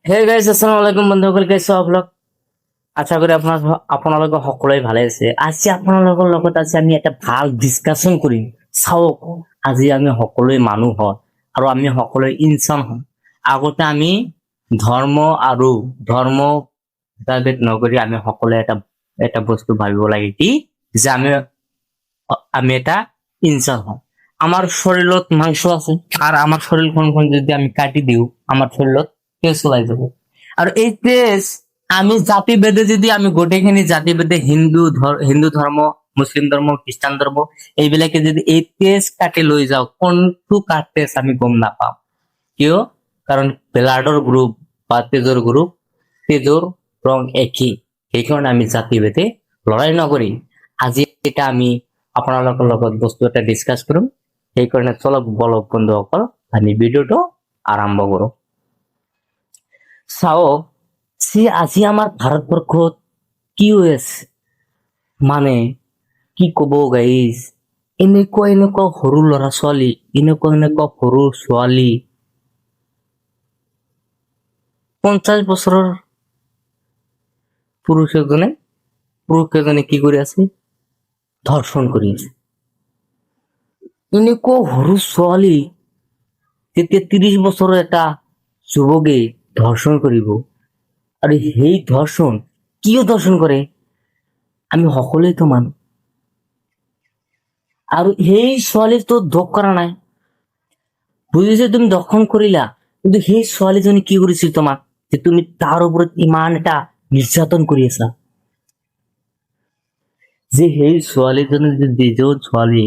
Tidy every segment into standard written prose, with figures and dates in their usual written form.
Hey guys আসসালামু আলাইকুম বন্ধুসকল গাইজ ব্লগ আশা কৰি আপোনালোকে সকলোৱে ভালে আছে। আজি আপোনালোকৰ লগত আমি এটা ভাল ডিছকাশ্যন কৰিম। চাওক, আজি আমি সকলোৱে মানুহ হয় আৰু আমি সকলোৱে ইনচান হয়। আগতে আমি ধৰ্ম আৰু ধৰ্ম ভেদাভেদ নকৰি আমি সকলোৱে এটা এটা বস্তু ভাবিব লাগে কি যে আমি এটা ইনচান হয়। আমাৰ শৰীৰত মাংস আছে আৰু আমাৰ শৰীৰখন যদি আমি কাটি দিওঁ আমাৰ শৰীৰত তেজ ওলাই যাব। আৰু এই তেজ আমি জাতি ভেদে যদি আমি গোটেইখিনি জাতি ভেদে হিন্দু ধৰ্ম, মুছলিম ধৰ্ম, খ্ৰীষ্টান ধৰ্ম এইবিলাকে যদি এই তেজ কাটি লৈ যাওঁ, কোনটো কাৰ তেজ আমি গম নাপাম। কিয়? কাৰণ ব্লাডৰ গ্ৰুপ বা তেজৰ ৰং একেই। সেইকাৰণে আমি জাতি ভেদে লৰাই নকৰি আজি এটা আমি আপোনালোকৰ লগত বস্তু এটা ডিছকাছ কৰিম। সেইকাৰণে চলক বলক বন্ধুসকল, আমি ভিডিঅ'টো আৰম্ভ কৰোঁ। চাওক, আজি আমাৰ ভাৰতবৰ্ষত কি হৈ আছে মানে কি কব গাইজ, এনেকুৱা সৰু ল'ৰা ছোৱালী, এনেকুৱা সৰু ছোৱালী 50 বছৰৰ পুৰুষ এজনে কি কৰি আছে? ধৰ্ষণ কৰি আছে। এনেকুৱা সৰু ছোৱালী যেতিয়া 30 বছৰৰ এটা যুৱকে ধৰ্ষণ কৰিব, আৰু সেই ধৰ্ষণ কিয় ধৰ্ষণ কৰে আমি সকলোৱেতো মানো। আৰু সেই ছোৱালীটো দোষ কৰা নাই, বুজিছে? তুমি ধৰ্ষণ কৰিলা, কিন্তু সেই ছোৱালীজনী কি কৰিছিল তোমাক যে তুমি তাৰ ওপৰত ইমান এটা নিৰ্যাতন কৰি আছা। যে সেই ছোৱালীজনী যিজন ছোৱালী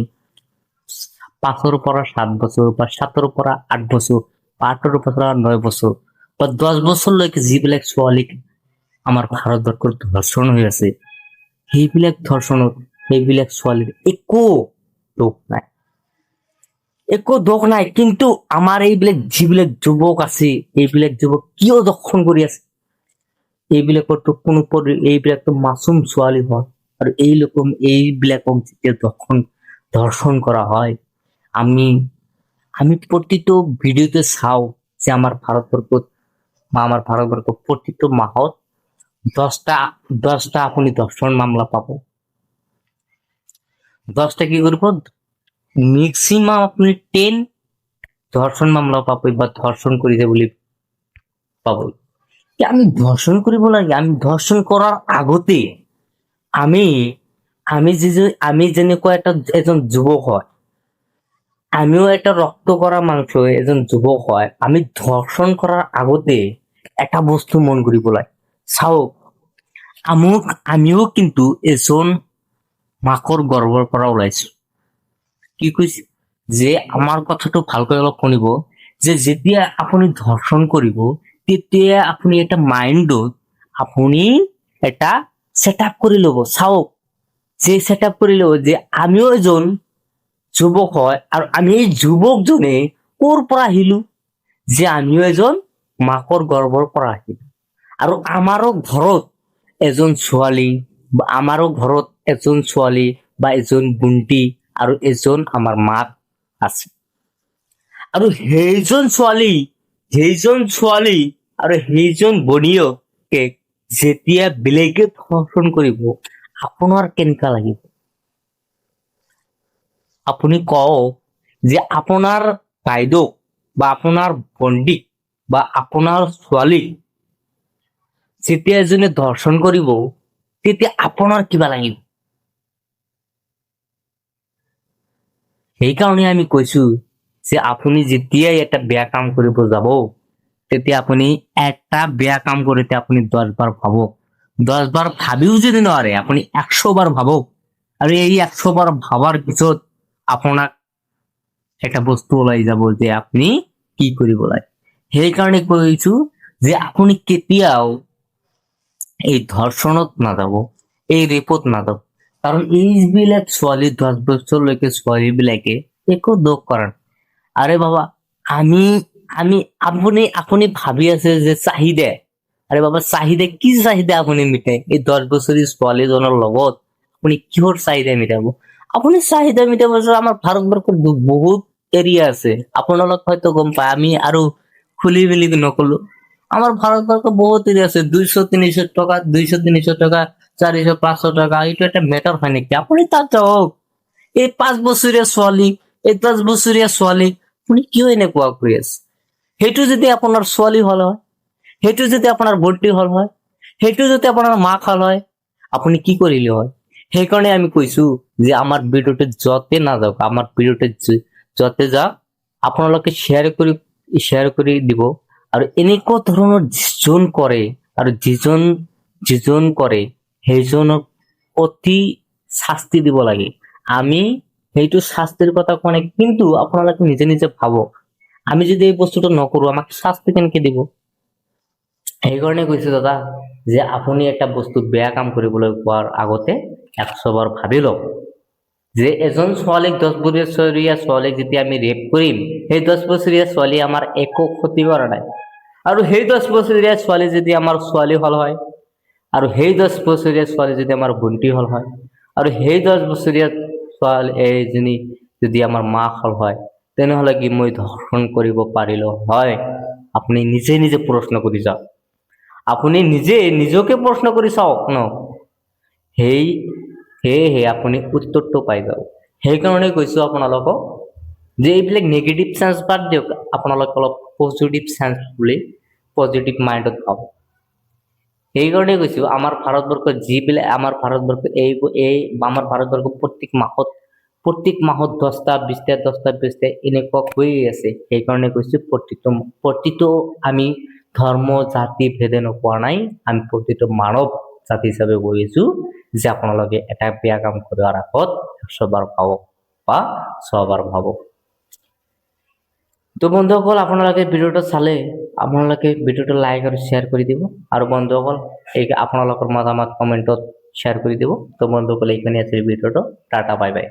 5 পৰা 7 বছৰ বা 7 পৰা 8 বছৰ বা 8 পৰা 9 বছৰ বা 10 বছৰলৈকে যিবিলাক ছোৱালীক আমাৰ ভাৰতবৰ্ষত ধৰ্ষণ হৈ আছে, সেইবিলাক ছোৱালীৰ একো দোষ নাই। কিন্তু আমাৰ এইবিলাক যিবিলাক যুৱক আছে, এইবিলাক যুৱক কিয় ধৰ্ষণ কৰি আছে? এইবিলাকতো মাছুম ছোৱালী হয়। আৰু এইবিলাকক যেতিয়া ধৰ্ষণ কৰা হয়, আমি আমি প্ৰতিটো ভিডিঅ'তে চাওঁ যে আমাৰ ভাৰতবৰ্ষত প্ৰতিটো মাহত 10টা আপুনি ধৰ্ষণ মামলা পাব। 10টা কি কৰিব, মেক্সিমাম আপুনি 10 ধৰ্ষণ মামলা পাব বা ধৰ্ষণ কৰিছে বুলি পাব। আমি ধৰ্ষণ কৰিব লাগে। আমি ধৰ্ষণ কৰাৰ আগতে আমি আমি যেনেকুৱা এজন যুৱক হয়, আমিও এটা ৰক্ত কৰা মাংস এজন যুৱক হয়, আমি ধৰ্ষণ কৰাৰ আগতে এটা বস্তু মন কৰিব লাগে। চাওক, আমিও কিন্তু এজন মাকৰ গৰ্ভৰ পৰা ওলাইছো। কি কৈছে? যে আমাৰ কথাটো ভালকৈ অলপ শুনিব, যে যেতিয়া আপুনি ধৰ্ষণ কৰিব, তেতিয়া আপুনি এটা মাইণ্ডত আপুনি এটা ছেট আপ কৰি ল'ব। চাওক, যে ছেট আপ কৰি ল'ব যে আমিও এজন যুৱক হয়, আৰু আমি এই যুৱকজনে ক'ৰ পৰা আহিলো, যে আমিও এজন মাকৰ গৰ্ভৰ পৰা আহিলো। আৰু আমাৰো ঘৰত এজন ছোৱালী বা এজন ভণ্টি আৰু এজন আমাৰ মাক আছে। আৰু সেইজন ছোৱালী আৰু সেইজন ভনীয়েকে যেতিয়া বেলেগে ধৰ্ষণ কৰিব, আপোনাৰ কেনেকা লাগিব? আপুনি কওক যে আপোনাৰ বাইদেউ বা আপোনাৰ ভণ্টিক বা আপোনাৰ ছোৱালীক যেতিয়া এজনে ধৰ্ষণ কৰিব, তেতিয়া আপোনাৰ কিবা লাগিব? সেইকাৰণে আমি কৈছো যে আপুনি যেতিয়াই এটা বেয়া কাম কৰিব যাব, তেতিয়া আপুনি এটা বেয়া কাম কৰোঁতে আপুনি 10 বাৰ ভাবক। 10 বাৰ ভাবিও যদি নোৱাৰে, আপুনি 100 বাৰ ভাবক। আৰু এই 100 বাৰ ভাবাৰ পিছত আপোনাক একটা বস্তু ওলাই যাব যে আপনি কি কৰিব লাগে। সেইকাৰণে কৈছো যে আপুনি কেতিয়াও এই ধৰ্ষণত নাযাব, এই ৰেপত নাযাব। কাৰণ এইবিলাক ছোৱালী 10 বছৰলৈকে ছোৱালীবিলাকে একো দোষ কৰা নাই। আৰে বাবা, আমি আমি আপুনি ভাবি আছে যে চাহিদা, আৰে বাবা চাহিদা কি চাহিদা আপুনি মিটাই? এই 10 বছৰীয়া ছোৱালীজনৰ লগত আপুনি কিহৰ চাহিদা মিটাব? আপুনি চাহিদা মিটাব যে আমাৰ ভাৰতবৰ্ষত বহুত এৰিয়া আছে, আপোনালোক হয়তো গম পায়, আমি আৰু খুলি মেলি নকলো। আমার ভারতবর্ষ বহুত এরিয়া আছে 200-300 টাকা, 200-300 টাকা, 400-500 টাকা, এইটো এটা মেটার হয় নেকি? আপুনি তাত যাওক। এই 5 বছৰীয়া ছোৱালী, এই 10 বছৰীয়া ছোৱালী, আপুনি কিয় এনেকুৱা কৰি আছে? সেইটো যদি আপোনাৰ ছোৱালী হল হয়, সেইটো যদি আপোনাৰ ভৰ্তি হল হয়, সেইটো যদি আপোনাৰ মাক হল হয়, আপুনি কি কৰিলে হয়? সেইকাৰণে আমি কৈছো যে আমাৰ ভিডিঅ'টো যতে নাযাওক, আমাৰ ভিডিঅ'টো যতে যাওক, আপোনালোকে শ্বেয়াৰ কৰি দিব। আৰু এনেকুৱা ধৰণৰ যিজন কৰে, আৰু যিজন কৰে সেইজনক অতি শাস্তি দিব লাগে। আমি সেইটো শাস্তিৰ কথা কোৱা নাই, কিন্তু আপোনালোকে নিজে নিজে ভাবক, আমি যদি এই বস্তুটো নকৰো আমাক শাস্তি কেনেকে দিব? সেইকাৰণে কৈছো দাদা, যে আপুনি এটা বস্তু বেয়া কাম কৰিবলৈ কোৱাৰ আগতে 100 বাৰ ভাবি লওক। যে এজন ছোৱালীক 10 বছৰীয়া ছোৱালীক যেতিয়া আমি ৰেপ কৰিম, সেই 10 বছৰীয়া ছোৱালী আমাৰ একো ক্ষতি কৰা নাই। আৰু সেই 10 বছৰীয়া ছোৱালী যদি আমাৰ ছোৱালী হল হয়, আৰু সেই 10 বছৰীয়া ছোৱালী যদি আমাৰ ভণ্টি হল হয়, আৰু সেই 10 বছৰীয়া ছোৱালী এইজনী যদি আমাৰ মাক হল হয়, তেনেহলে কি মই ধৰ্ষণ কৰিব পাৰিলো হয়? আপুনি নিজে নিজে প্ৰশ্ন কৰি যাওক। আপুনি নিজকে প্ৰশ্ন কৰি চাওক ন। সেয়েহে আপুনি উত্তৰটো পাই যাব। সেইকাৰণে কৈছো আপোনালোকক যে এইবিলাক নেগেটিভ চেঞ্চ বাদ দিয়ক, আপোনালোক অলপ পজিটিভ চেঞ্চ বুলি পজিটিভ মাইণ্ডত ভাবক। সেইকাৰণে কৈছো আমাৰ ভাৰতবৰ্ষত আমাৰ ভাৰতবৰ্ষ প্ৰত্যেক মাহত 10টা 20টা এনেকুৱা হৈয়ে আছে। সেইকাৰণে কৈছো প্ৰতিটো আমি ধৰ্ম জাতি ভেদে নোপোৱা নাই, আমি প্ৰতিটো মানৱ জাতি হিচাপে কৈছো যে আপোনালোকে এটা বেয়া কাম কৰাৰ আগত 100 বাৰ ভাবক বা 100 বাৰ ভাবক। তো বন্ধুসকল, আপোনালোকে ভিডিঅ'টো চালে আপোনালোকে ভিডিঅ'টো লাইক আৰু শ্বেয়াৰ কৰি দিব। আৰু বন্ধুসকল, আপোনালোকৰ মতামত কমেণ্টত শ্বেয়াৰ কৰি দিব। তো বন্ধুসকল, এইখানে আছে ভিডিঅ'টো। Tata, bye bye.